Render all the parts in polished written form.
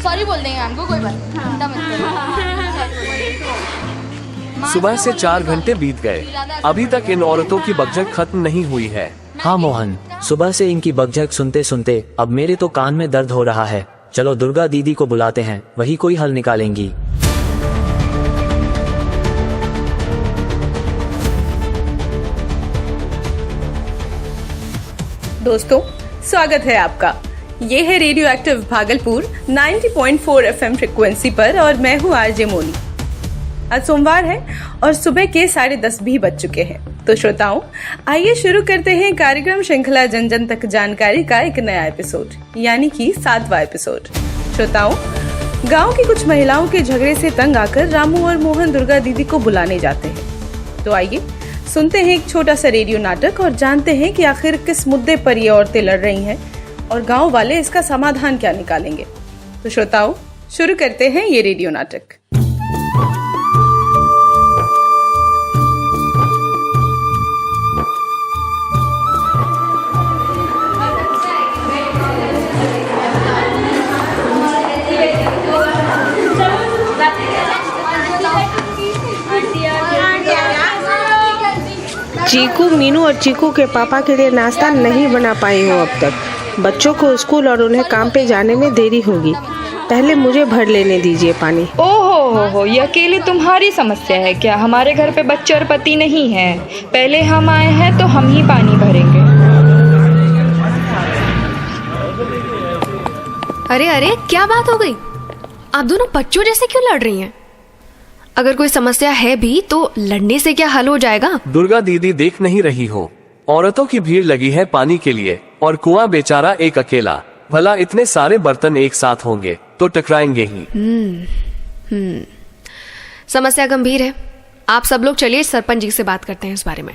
Sorry बोल देंगे हमको, कोई बात नहीं। सुबह से 4 घंटे बीत गए, अभी तक इन औरतों की बकझक खत्म नहीं हुई है। हाँ मोहन, सुबह से इनकी बकझक सुनते सुनते अब मेरे तो कान में दर्द हो रहा है। चलो दुर्गा दीदी को बुलाते हैं, वही कोई हल निकालेंगी। दोस्तों, स्वागत है आपका। ये है radio active Bhagalpur 90.4 FM frequency पर और मैं हूँ आरजे मोनी। आज सोमवार है और सुबह के 10:30 भी बज चुके हैं। तो श्रोताओं, आइए शुरू करते हैं कार्यक्रम श्रृंखला जन जन तक जानकारी का एक नया एपिसोड, यानी कि 7वां एपिसोड। श्रोताओं, गांव की कुछ महिलाओं के झगड़े से तंग आकर रामू और मोहन दुर्गा दीदी को बुलाने जाते हैं। तो आइए सुनते हैं एक छोटा सा रेडियो नाटक और जानते हैं कि आखिर किस मुद्दे पर ये औरतें लड़ रही हैं और गांव वाले इसका समाधान क्या निकालेंगे। तो श्रोताओं, शुरू करते हैं ये रेडियो नाटक। चीकू, मीनू और चीकू के पापा के लिए नाश्ता नहीं बना पाई हूँ अब तक। बच्चों को स्कूल और उन्हें काम पे जाने में देरी होगी। पहले मुझे भर लेने दीजिए पानी। ओहो हो, ये अकेले तुम्हारी समस्या है क्या? हमारे घर पे बच्चे और पति नहीं है। पहले हम आए हैं तो हम ही पानी भरेंगे। अरे अरे, क्या बात हो गई? आप दोनों बच्चों जैसे क्यों लड़ रही हैं? अगर कोई समस्या है भी तो लड़ने से क्या हल हो जाएगा? दुर्गा दीदी, देख नहीं रही हो, औरतों की भीड़ लगी है पानी के लिए और कुआं बेचारा एक अकेला। भला इतने सारे बर्तन एक साथ होंगे तो टकराएंगे ही। समस्या गंभीर है। आप सब लोग चलिए सरपंच जी से बात करते हैं इस बारे में।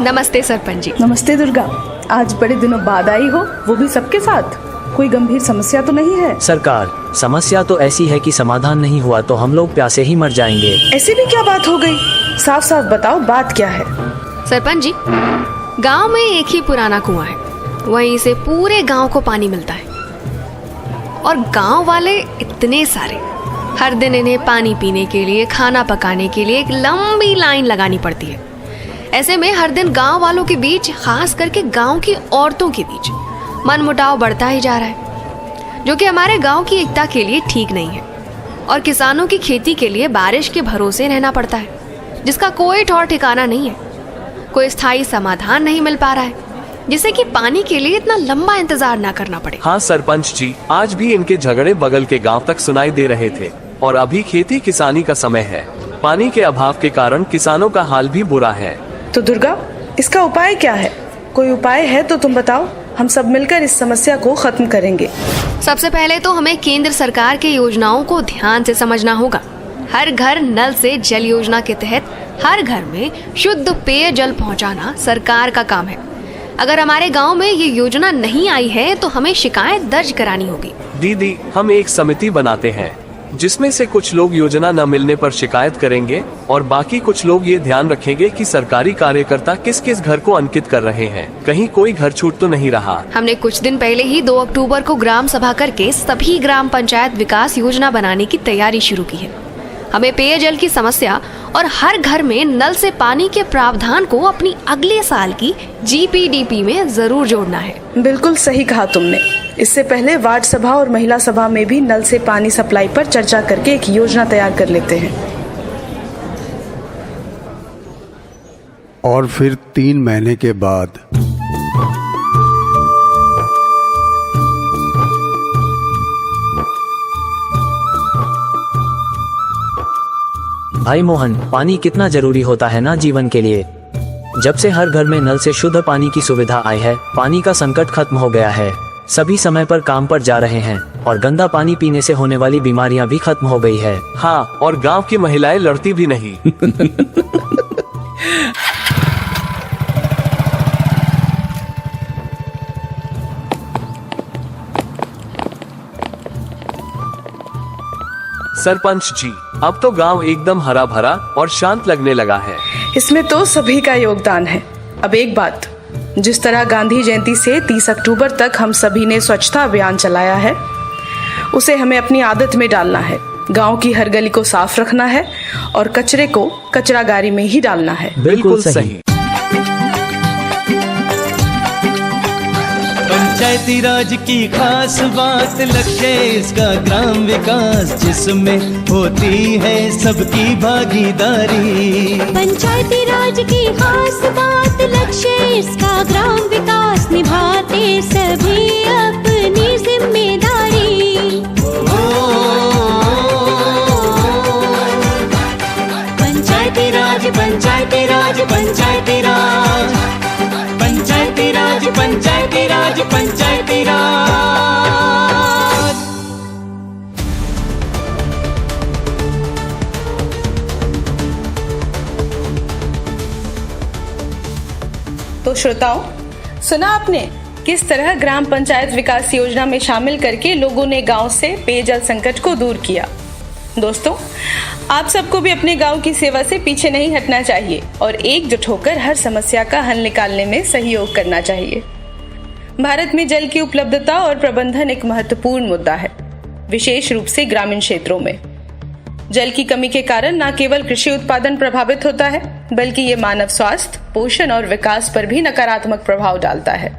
नमस्ते सरपंच जी। नमस्ते दुर्गा, आज बड़े दिनों बाद आई हो, वो भी सबके साथ। कोई गंभीर समस्या तो नहीं है? सरकार, समस्या तो ऐसी है कि समाधान नहीं हुआ तो हम लोग प्यासे ही मर जाएंगे। ऐसी भी क्या बात हो गई? साफ साफ बताओ, बात क्या है? सरपंच जी, गांव में एक ही पुराना कुआं है, वहीं से पूरे गांव को पानी मिलता है और गांव वाले इतने सारे, हर दिन इन्हें पानी पीने के लिए, खाना पकाने के लिए एक लंबी लाइन लगानी पड़ती है। ऐसे में हर दिन गांव वालों के बीच, खास करके गांव की औरतों के बीच मनमुटाव बढ़ता ही जा रहा है, जो कि हमारे गांव की एकता के लिए ठीक नहीं है। और किसानों की खेती के लिए बारिश के भरोसे रहना पड़ता है, जिसका कोई ठौर ठिकाना नहीं है। कोई स्थायी समाधान नहीं मिल पा रहा है, जिससे कि पानी के लिए इतना लंबा इंतजार ना करना पड़े। हाँ सरपंच जी, आज भी इनके झगड़े बगल के गांव तक सुनाई दे रहे थे और अभी खेती किसानी का समय है। पानी के अभाव के कारण किसानों का हाल भी बुरा है। तो दुर्गा, इसका उपाय क्या है? कोई उपाय है तो तुम बताओ, हम सब मिलकर इस समस्या को खत्म करेंगे। सबसे पहले तो हमें केंद्र सरकार की योजनाओं को ध्यान से समझना होगा। हर घर नल से जल योजना के तहत हर घर में शुद्ध पेयजल पहुंचाना सरकार का काम है। अगर हमारे गांव में ये योजना नहीं आई है तो हमें शिकायत दर्ज करानी होगी। दीदी, हम एक समिति बनाते हैं जिसमें से कुछ लोग योजना न मिलने पर शिकायत करेंगे और बाकी कुछ लोग ये ध्यान रखेंगे कि सरकारी कार्यकर्ता किस किस घर को अंकित कर रहे हैं, कहीं कोई घर छूट तो नहीं रहा। हमने कुछ दिन पहले ही 2 अक्टूबर को ग्राम सभा करके सभी ग्राम पंचायत विकास योजना बनाने की तैयारी शुरू की है। हमें पेयजल की समस्या और हर घर में नल से पानी के प्रावधान को अपनी अगले साल की GPDP में जरूर जोड़ना है। बिल्कुल सही कहा तुमने। इससे पहले वार्ड सभा और महिला सभा में भी नल से पानी सप्लाई पर चर्चा करके एक योजना तैयार कर लेते हैं। और फिर 3 महीने के बाद भाई मोहन, पानी कितना जरूरी होता है ना जीवन के लिए। जब से हर घर में नल से शुद्ध पानी की सुविधा आई है, पानी का संकट खत्म हो गया है। सभी समय पर काम पर जा रहे हैं और गंदा पानी पीने से होने वाली बीमारियां भी खत्म हो गई है। हाँ, और गांव की महिलाएं लड़ती भी नहीं। सरपंच जी, अब तो गांव एकदम हरा भरा और शांत लगने लगा है। इसमें तो सभी का योगदान है। अब एक बात, जिस तरह गांधी जयंती से 30 अक्टूबर तक हम सभी ने स्वच्छता अभियान चलाया है, उसे हमें अपनी आदत में डालना है। गांव की हर गली को साफ रखना है और कचरे को कचरागारी में ही डालना है। बिल्कुल सही। पंचायती राज की खास बात लक्ष्य इसका ग्राम विकास, जिसमें होती है सबकी भागीदारी। पंचायती राज की खास बात लक्ष्य इसका ग्राम विकास, निभाते सभी अपनी जिम्मेदारी। पंचायती राज पंचायती राज पंचायती राज पंचायती राज पंचायती राज पंचायती राज। तो श्रोताओं, सुना आपने किस तरह ग्राम पंचायत विकास योजना में शामिल करके लोगों ने गांव से पेयजल संकट को दूर किया। दोस्तों, आप सबको भी अपने गांव की सेवा से पीछे नहीं हटना चाहिए और एकजुट होकर हर समस्या का हल निकालने में सहयोग करना चाहिए। भारत में जल की उपलब्धता और प्रबंधन एक महत्वपूर्ण मुद्दा है, विशेष रूप से ग्रामीण क्षेत्रों में। जल की कमी के कारण न केवल कृषि उत्पादन प्रभावित होता है, बल्कि ये मानव स्वास्थ्य, पोषण और विकास पर भी नकारात्मक प्रभाव डालता है।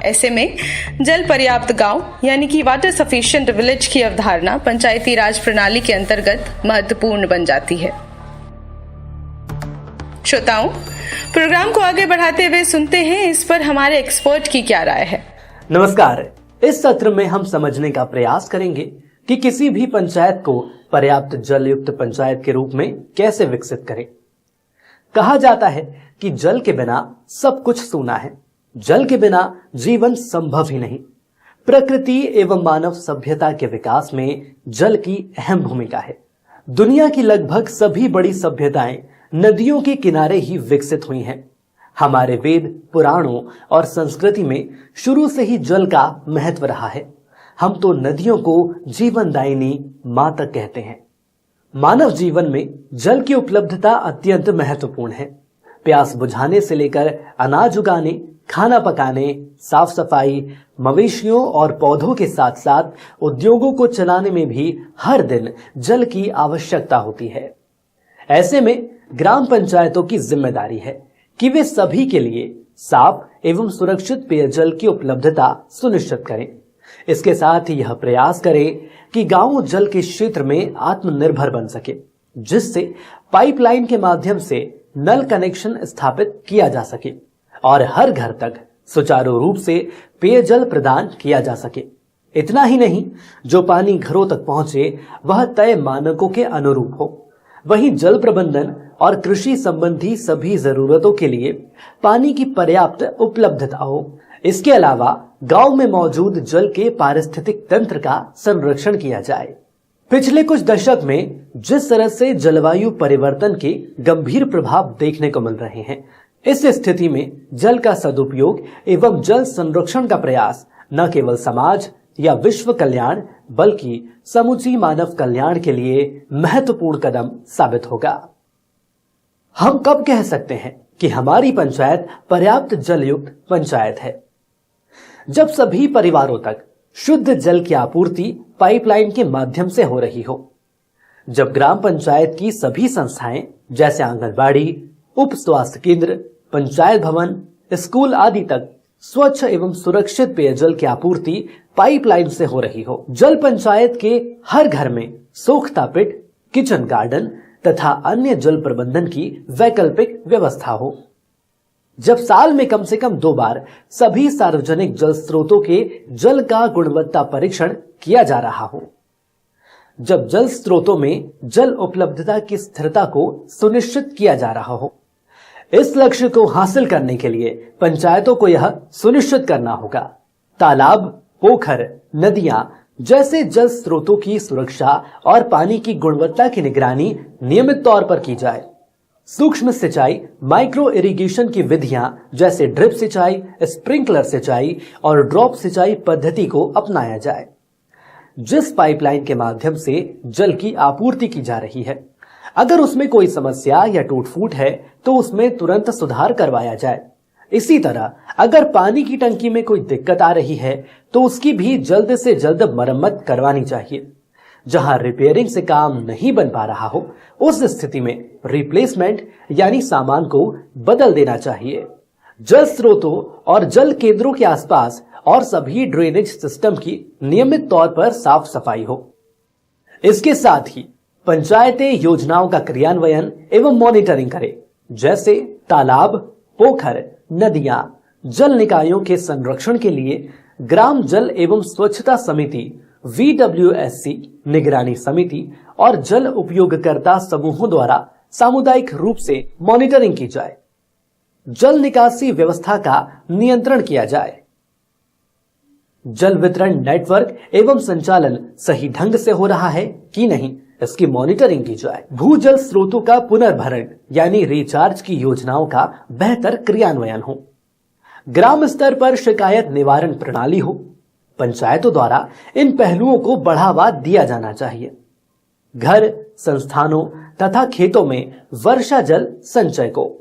ऐसे में जल पर्याप्त गांव यानी कि वाटर सफिशिएंट विलेज की अवधारणा पंचायती राज प्रणाली के अंतर्गत महत्वपूर्ण बन जाती है। श्रोताओं, प्रोग्राम को आगे बढ़ाते हुए सुनते हैं इस पर हमारे एक्सपर्ट की क्या राय है। नमस्कार। इस सत्र में हम समझने का प्रयास करेंगे कि किसी भी पंचायत को पर्याप्त जल युक्त पंचायत के रूप में कैसे विकसित करें। कहा जाता है कि जल के बिना सब कुछ सूना है, जल के बिना जीवन संभव ही नहीं। प्रकृति एवं मानव सभ्यता के विकास में जल की अहम भूमिका है। दुनिया की लगभग सभी बड़ी सभ्यताएं नदियों के किनारे ही विकसित हुई हैं। हमारे वेद, पुराणों और संस्कृति में शुरू से ही जल का महत्व रहा है। हम तो नदियों को जीवनदायिनी मां तक कहते हैं। मानव जीवन में जल की उपलब्धता अत्यंत महत्वपूर्ण है। प्यास बुझाने से लेकर अनाज उगाने, खाना पकाने, साफ सफाई, मवेशियों और पौधों के साथ साथ उद्योगों को चलाने में भी हर दिन जल की आवश्यकता होती है। ऐसे में ग्राम पंचायतों की जिम्मेदारी है कि वे सभी के लिए साफ एवं सुरक्षित पेयजल की उपलब्धता सुनिश्चित करें। इसके साथ ही यह प्रयास करें कि गांव जल के क्षेत्र में आत्मनिर्भर बन सके, जिससे पाइपलाइन के माध्यम से नल कनेक्शन स्थापित किया जा सके और हर घर तक सुचारू रूप से पेयजल प्रदान किया जा सके। इतना ही नहीं, जो पानी घरों तक पहुंचे वह तय मानकों के अनुरूप हो। वहीं जल प्रबंधन और कृषि संबंधी सभी जरूरतों के लिए पानी की पर्याप्त उपलब्धता हो। इसके अलावा गांव में मौजूद जल के पारिस्थितिक तंत्र का संरक्षण किया जाए। पिछले कुछ दशक में जिस तरह से जलवायु परिवर्तन के गंभीर प्रभाव देखने को मिल रहे हैं, इस स्थिति में जल का सदुपयोग एवं जल संरक्षण का प्रयास न केवल समाज या विश्व कल्याण बल्कि समूची मानव कल्याण के लिए महत्वपूर्ण कदम साबित होगा। हम कब कह सकते हैं कि हमारी पंचायत पर्याप्त जल युक्त पंचायत है? जब सभी परिवारों तक शुद्ध जल की आपूर्ति पाइपलाइन के माध्यम से हो रही हो, जब ग्राम पंचायत की सभी संस्थाएं जैसे आंगनबाड़ी, उप स्वास्थ्य केंद्र, पंचायत भवन, स्कूल आदि तक स्वच्छ एवं सुरक्षित पेयजल की आपूर्ति पाइपलाइन से हो रही हो, जल पंचायत के हर घर में सोख्ता पिट, किचन गार्डन तथा अन्य जल प्रबंधन की वैकल्पिक व्यवस्था हो, जब साल में कम से कम 2 बार सभी सार्वजनिक जल स्रोतों के जल का गुणवत्ता परीक्षण किया जा रहा हो, जब जल स्रोतों में जल उपलब्धता की स्थिरता को सुनिश्चित किया जा रहा हो। इस लक्ष्य को हासिल करने के लिए पंचायतों को यह सुनिश्चित करना होगा तालाब, पोखर, नदियां जैसे जल स्रोतों की सुरक्षा और पानी की गुणवत्ता की निगरानी नियमित तौर पर की जाए। सूक्ष्म सिंचाई, माइक्रो इरिगेशन की विधियां जैसे ड्रिप सिंचाई, स्प्रिंकलर सिंचाई और ड्रॉप सिंचाई पद्धति को अपनाया जाए। जिस पाइपलाइन के माध्यम से जल की आपूर्ति की जा रही है। अगर उसमें कोई समस्या या टूट फूट है तो उसमें तुरंत सुधार करवाया जाए। इसी तरह अगर पानी की टंकी में कोई दिक्कत आ रही है तो उसकी भी जल्द से जल्द मरम्मत करवानी चाहिए। जहां रिपेयरिंग से काम नहीं बन पा रहा हो उस स्थिति में रिप्लेसमेंट यानी सामान को बदल देना चाहिए। जल स्रोतों और जल केंद्रों के आसपास और सभी ड्रेनेज सिस्टम की नियमित तौर पर साफ सफाई हो। इसके साथ ही पंचायतें योजनाओं का क्रियान्वयन एवं मॉनिटरिंग करें, जैसे तालाब, पोखर, नदियां, जल निकायों के संरक्षण के लिए ग्राम जल एवं स्वच्छता समिति, VWSC निगरानी समिति और जल उपयोगकर्ता समूहों द्वारा सामुदायिक रूप से मॉनिटरिंग की जाए। जल निकासी व्यवस्था का नियंत्रण किया जाए। जल वितरण नेटवर्क एवं संचालन सही ढंग से हो रहा है कि नहीं, इसकी मॉनिटरिंग की जाए। भूजल स्रोतों का पुनर्भरण यानी रिचार्ज की योजनाओं का बेहतर क्रियान्वयन हो। ग्राम स्तर पर शिकायत निवारण प्रणाली हो। पंचायतों द्वारा इन पहलुओं को बढ़ावा दिया जाना चाहिए। घर, संस्थानों तथा खेतों में वर्षा जल संचय को,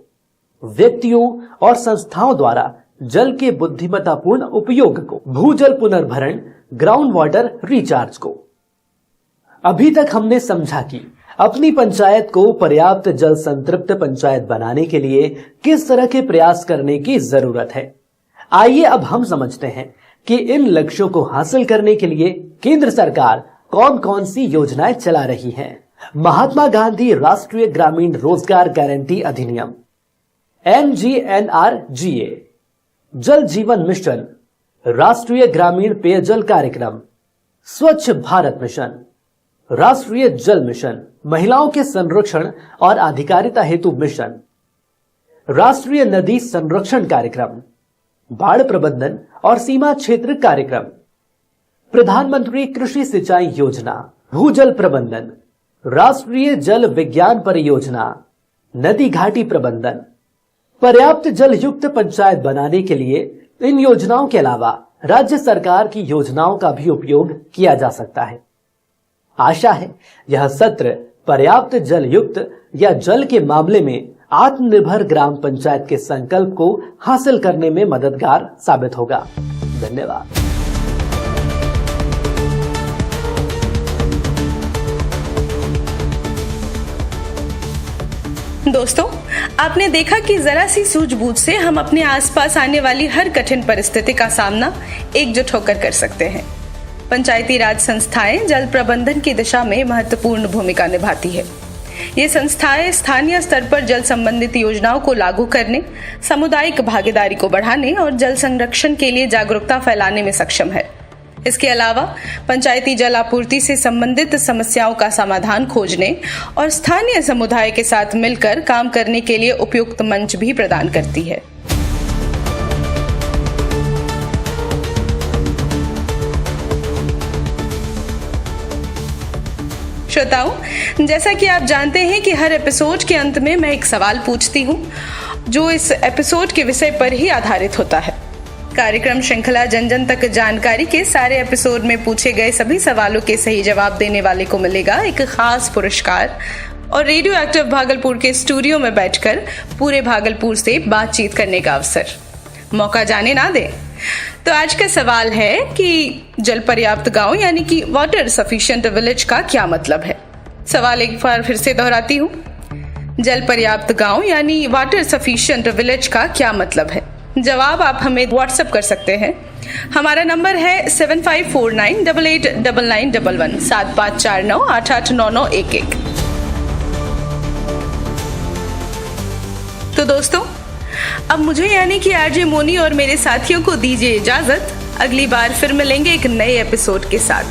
व्यक्तियों और संस्थाओं द्वारा जल के बुद्धिमत्तापूर्ण उपयोग को, भूजल पुनर्भरण, ग्राउंड वाटर रिचार्ज को। अभी तक हमने समझा कि अपनी पंचायत को पर्याप्त जल संतृप्त पंचायत बनाने के लिए किस तरह के प्रयास करने की जरूरत है। आइए अब हम समझते हैं कि इन लक्ष्यों को हासिल करने के लिए केंद्र सरकार कौन कौन सी योजनाएं चला रही है। महात्मा गांधी राष्ट्रीय ग्रामीण रोजगार गारंटी अधिनियम, MGNRGA, जल जीवन मिशन, राष्ट्रीय ग्रामीण पेयजल कार्यक्रम, स्वच्छ भारत मिशन, राष्ट्रीय जल मिशन, महिलाओं के संरक्षण और अधिकारिता हेतु मिशन, राष्ट्रीय नदी संरक्षण कार्यक्रम, बाढ़ प्रबंधन और सीमा क्षेत्र कार्यक्रम, प्रधानमंत्री कृषि सिंचाई योजना, भूजल प्रबंधन, राष्ट्रीय जल विज्ञान परियोजना, नदी घाटी प्रबंधन। पर्याप्त जल युक्त पंचायत बनाने के लिए इन योजनाओं के अलावा राज्य सरकार की योजनाओं का भी उपयोग किया जा सकता है। आशा है यह सत्र पर्याप्त जल युक्त या जल के मामले में आत्मनिर्भर ग्राम पंचायत के संकल्प को हासिल करने में मददगार साबित होगा। धन्यवाद। दोस्तों, आपने देखा कि जरा सी सूझबूझ से हम अपने आसपास आने वाली हर कठिन परिस्थिति का सामना एकजुट होकर कर सकते हैं। पंचायती राज संस्थाएं जल प्रबंधन की दिशा में महत्वपूर्ण भूमिका निभाती है। ये संस्थाएं स्थानीय स्तर पर जल संबंधित योजनाओं को लागू करने, सामुदायिक भागीदारी को बढ़ाने और जल संरक्षण के लिए जागरूकता फैलाने में सक्षम है। इसके अलावा पंचायती जल आपूर्ति से संबंधित समस्याओं का समाधान खोजने और स्थानीय समुदाय के साथ मिलकर काम करने के लिए उपयुक्त मंच भी प्रदान करती है। श्रोताओं, जैसा कि आप जानते हैं कि हर एपिसोड के अंत में मैं एक सवाल पूछती हूँ जो इस एपिसोड के विषय पर ही आधारित होता है। कार्यक्रम श्रृंखला जन जन तक जानकारी के सारे एपिसोड में पूछे गए सभी सवालों के सही जवाब देने वाले को मिलेगा एक खास पुरस्कार और रेडियो एक्टिव भागलपुर के स्टूडियो में बैठकर पूरे भागलपुर से बातचीत करने का अवसर। मौका जाने ना दें। तो आज का सवाल है कि जल पर्याप्त गांव यानी कि वाटर सफिशिएंट विलेज का क्या मतलब है। सवाल एक बार फिर से दोहराती हूँ, जल पर्याप्त गांव यानी वाटर सफिशिएंट विलेज का क्या मतलब है। जवाब आप हमें व्हाट्सएप कर सकते हैं। हमारा नंबर है 7549889911 7549889911। तो दोस्तों, अब मुझे यानी कि आरजे मोनी और मेरे साथियों को दीजिए इजाजत। अगली बार फिर मिलेंगे एक नए एपिसोड के साथ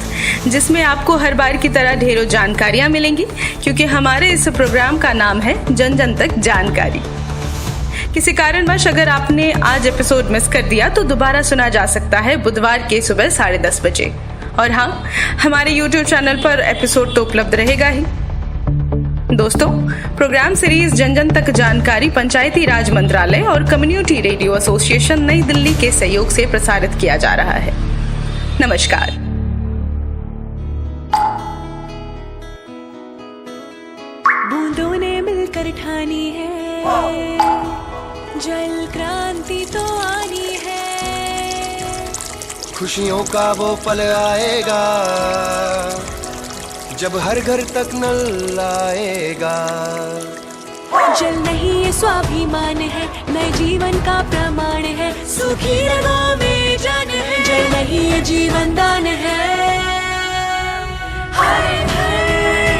जिसमें आपको हर बार की तरह ढेरों जानकारियां मिलेंगी, क्योंकि हमारे इस प्रोग्राम का नाम है जन जन तक जानकारी। किसी कारणवश अगर आपने आज एपिसोड मिस कर दिया तो दोबारा सुना जा सकता है बुधवार के सुबह 10:30 बजे। और हाँ, हमारे YouTube चैनल पर एपिसोड तो उपलब्ध रहेगा ही। दोस्तों, प्रोग्राम सीरीज जन जन तक जानकारी पंचायती राज मंत्रालय और कम्युनिटी रेडियो एसोसिएशन नई दिल्ली के सहयोग से प्रसारित किया जा रहा है। नमस्कार। जल क्रांति तो आनी है। खुशियों का वो पल आएगा जब हर घर तक नल आएगा। जल नहीं ये स्वाभिमान है, नए जीवन का प्रमाण है। सुखी रगों में जान है, जल नहीं ये जीवन दान है। हर घर